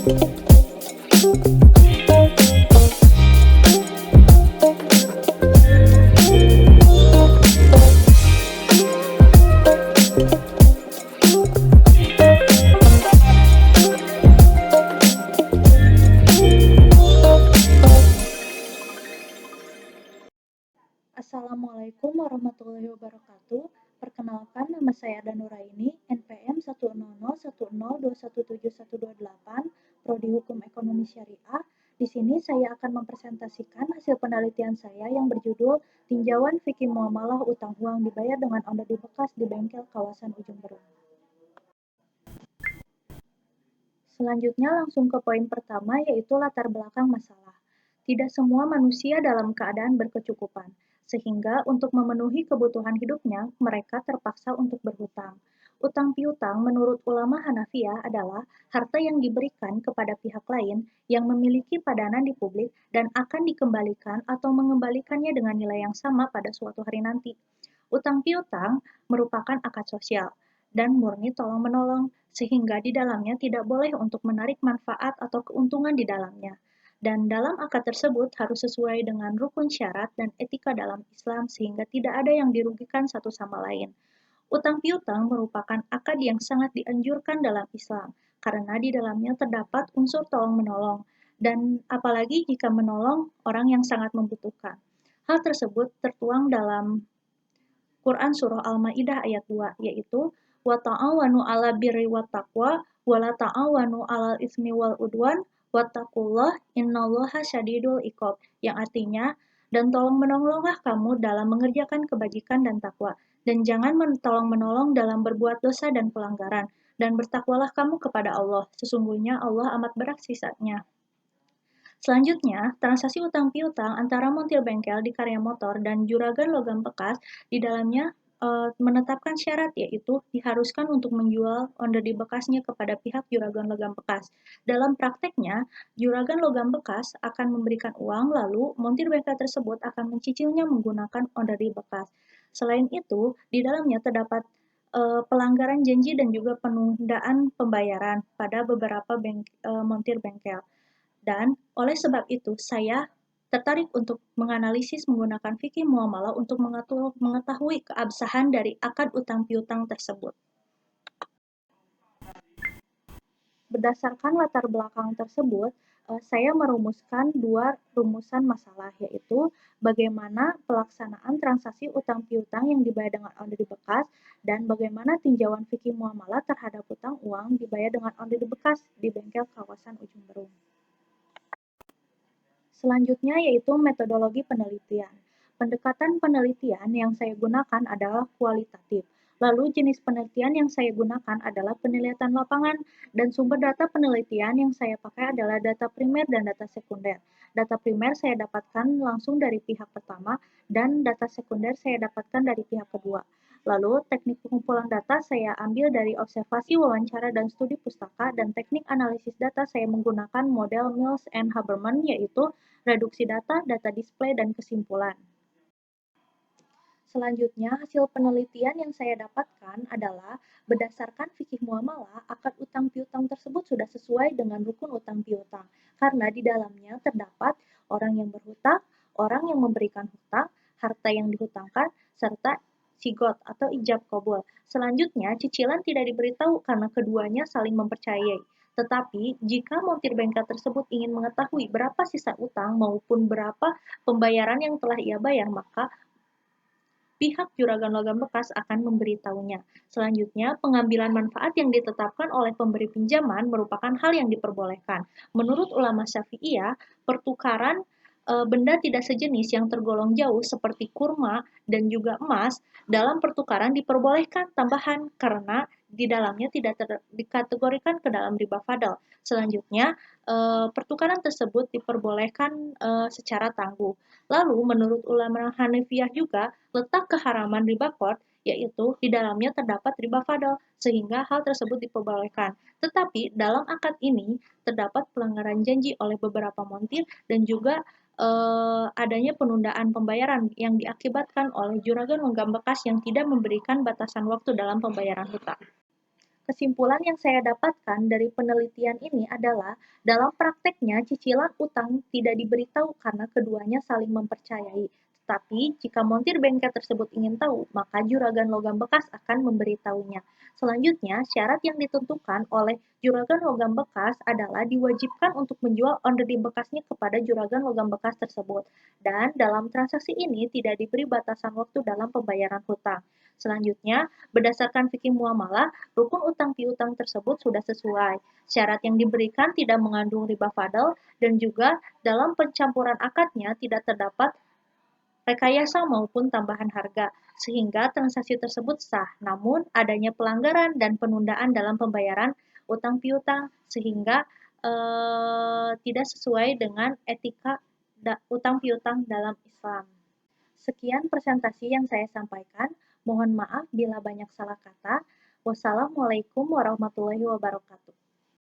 Assalamualaikum warahmatullahi wabarakatuh. Perkenalkan, nama saya Danuraini, NPM 1010102171128, Prodi Hukum Ekonomi Syariah. Di sini saya akan mempresentasikan hasil penelitian saya yang berjudul Tinjauan Fikih Muamalah Utang Uang Dibayar dengan Onderdil Bekas di Bengkel Kawasan Ujung Berung. Selanjutnya langsung ke poin pertama, yaitu latar belakang masalah. Tidak semua manusia dalam keadaan berkecukupan, sehingga untuk memenuhi kebutuhan hidupnya, mereka terpaksa untuk berhutang. Utang piutang menurut ulama Hanafiyah adalah harta yang diberikan kepada pihak lain yang memiliki padanan di publik dan akan dikembalikan atau mengembalikannya dengan nilai yang sama pada suatu hari nanti. Utang piutang merupakan akad sosial dan murni tolong-menolong, sehingga di dalamnya tidak boleh untuk menarik manfaat atau keuntungan di dalamnya. Dan dalam akad tersebut harus sesuai dengan rukun syarat dan etika dalam Islam sehingga tidak ada yang dirugikan satu sama lain. Utang piutang merupakan akad yang sangat dianjurkan dalam Islam karena di dalamnya terdapat unsur tolong-menolong dan apalagi jika menolong orang yang sangat membutuhkan. Hal tersebut tertuang dalam Quran Surah Al-Ma'idah ayat 2, yaitu wa ta'awanu 'alal birri wat taqwa wa la ta'awanu 'alal itsmi wal udwan wattaqullah innallaha syadidul iqab, yang artinya dan tolong menolonglah kamu dalam mengerjakan kebajikan dan takwa, dan jangan tolong menolong dalam berbuat dosa dan pelanggaran, dan bertakwalah kamu kepada Allah, sesungguhnya Allah amat berat siksaannya. Selanjutnya, transaksi utang piutang antara montir bengkel di karya motor dan juragan logam bekas di dalamnya menetapkan syarat, yaitu diharuskan untuk menjual onderdil bekasnya kepada pihak juragan logam bekas. Dalam prakteknya, juragan logam bekas akan memberikan uang, lalu montir bengkel tersebut akan mencicilnya menggunakan onderdil bekas. Selain itu, di dalamnya terdapat pelanggaran janji dan juga penundaan pembayaran pada beberapa montir bengkel. Dan oleh sebab itu, saya tertarik untuk menganalisis menggunakan fikih muamalah untuk mengetahui keabsahan dari akad utang piutang tersebut. Berdasarkan latar belakang tersebut, saya merumuskan dua rumusan masalah, yaitu bagaimana pelaksanaan transaksi utang piutang yang dibayar dengan onderdil bekas dan bagaimana tinjauan fikih muamalah terhadap utang uang dibayar dengan onderdil bekas di bengkel kawasan Ujung Berung. Selanjutnya yaitu metodologi penelitian. Pendekatan penelitian yang saya gunakan adalah kualitatif. Lalu jenis penelitian yang saya gunakan adalah penelitian lapangan, dan sumber data penelitian yang saya pakai adalah data primer dan data sekunder. Data primer saya dapatkan langsung dari pihak pertama dan data sekunder saya dapatkan dari pihak kedua. Lalu, teknik pengumpulan data saya ambil dari observasi, wawancara, dan studi pustaka, dan teknik analisis data saya menggunakan model Mills and Haberman, yaitu reduksi data, data display, dan kesimpulan. Selanjutnya, hasil penelitian yang saya dapatkan adalah berdasarkan fikih muamalah, akad utang piutang tersebut sudah sesuai dengan rukun utang piutang, karena di dalamnya terdapat orang yang berhutang, orang yang memberikan hutang, harta yang dihutangkan, serta sigot atau ijab kabul. Selanjutnya, cicilan tidak diberitahu karena keduanya saling mempercayai. Tetapi, jika montir bengkel tersebut ingin mengetahui berapa sisa utang maupun berapa pembayaran yang telah ia bayar, maka pihak juragan logam bekas akan memberitahunya. Selanjutnya, pengambilan manfaat yang ditetapkan oleh pemberi pinjaman merupakan hal yang diperbolehkan. Menurut ulama Syafi'iyah, pertukaran benda tidak sejenis yang tergolong jauh seperti kurma dan juga emas dalam pertukaran diperbolehkan tambahan karena di dalamnya tidak dikategorikan ke dalam riba fadl. Selanjutnya, pertukaran tersebut diperbolehkan secara tangguh. Lalu, menurut ulama Hanafiyah juga, letak keharaman riba qard, yaitu di dalamnya terdapat riba fadl, sehingga hal tersebut diperbolehkan. Tetapi, dalam akad ini, terdapat pelanggaran janji oleh beberapa montir dan juga adanya penundaan pembayaran yang diakibatkan oleh juragan logam bekas yang tidak memberikan batasan waktu dalam pembayaran hutang. Kesimpulan yang saya dapatkan dari penelitian ini adalah, dalam prakteknya cicilan utang tidak diberitahu karena keduanya saling mempercayai. Tetapi, jika montir bengkel tersebut ingin tahu, maka juragan logam bekas akan memberitahunya. Selanjutnya, syarat yang ditentukan oleh juragan logam bekas adalah diwajibkan untuk menjual onderdil bekasnya kepada juragan logam bekas tersebut. Dan dalam transaksi ini tidak diberi batasan waktu dalam pembayaran hutang. Selanjutnya, berdasarkan fikih muamalah, rukun utang piutang tersebut sudah sesuai. Syarat yang diberikan tidak mengandung riba fadl dan juga dalam pencampuran akadnya tidak terdapat rekayasa maupun tambahan harga, sehingga transaksi tersebut sah. Namun, adanya pelanggaran dan penundaan dalam pembayaran utang piutang sehingga tidak sesuai dengan etika utang piutang dalam Islam. Sekian presentasi yang saya sampaikan. Mohon maaf bila banyak salah kata. Wassalamualaikum warahmatullahi wabarakatuh.